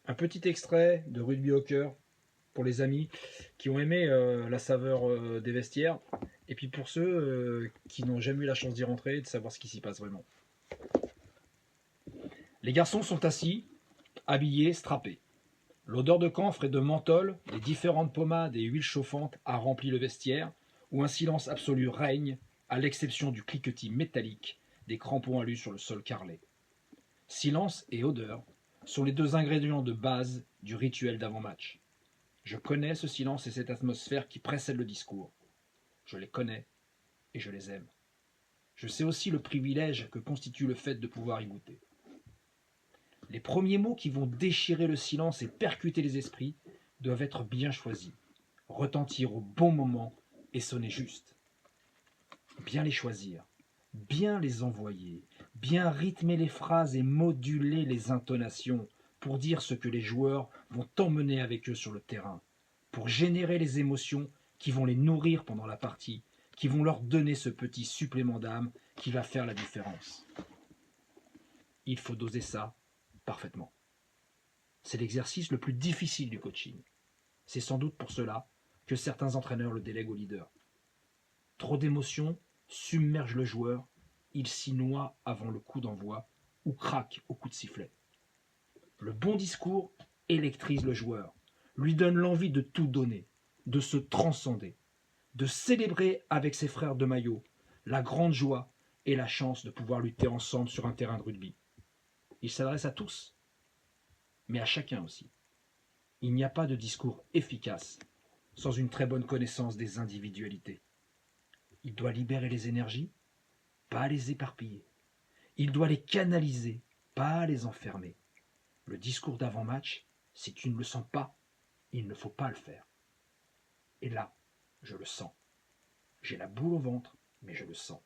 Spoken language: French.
Un petit extrait de Rugby au cœur pour les amis qui ont aimé la saveur des vestiaires, et puis pour ceux qui n'ont jamais eu la chance d'y rentrer et de savoir ce qui s'y passe vraiment. Les garçons sont assis, habillés, strappés. L'odeur de camphre et de menthol, des différentes pommades et huiles chauffantes a rempli le vestiaire, où un silence absolu règne, à l'exception du cliquetis métallique des crampons alus sur le sol carrelé. Silence et odeur sont les deux ingrédients de base du rituel d'avant-match. Je connais ce silence et cette atmosphère qui précèdent le discours. Je les connais et je les aime. Je sais aussi le privilège que constitue le fait de pouvoir y goûter. Les premiers mots qui vont déchirer le silence et percuter les esprits doivent être bien choisis, retentir au bon moment et sonner juste. Bien les choisir, bien les envoyer, bien rythmer les phrases et moduler les intonations pour dire ce que les joueurs vont emmener avec eux sur le terrain, pour générer les émotions qui vont les nourrir pendant la partie, qui vont leur donner ce petit supplément d'âme qui va faire la différence. Il faut doser ça parfaitement. C'est l'exercice le plus difficile du coaching. C'est sans doute pour cela que certains entraîneurs le délèguent au leader. Trop d'émotions submergent le joueur, il s'y noie avant le coup d'envoi ou craque au coup de sifflet. Le bon discours électrise le joueur, lui donne l'envie de tout donner, de se transcender, de célébrer avec ses frères de maillot la grande joie et la chance de pouvoir lutter ensemble sur un terrain de rugby. Il s'adresse à tous, mais à chacun aussi. Il n'y a pas de discours efficace sans une très bonne connaissance des individualités. Il doit libérer les énergies, pas les éparpiller. Il doit les canaliser, pas les enfermer. Le discours d'avant-match, si tu ne le sens pas, il ne faut pas le faire. Et là, je le sens. J'ai la boule au ventre, mais je le sens.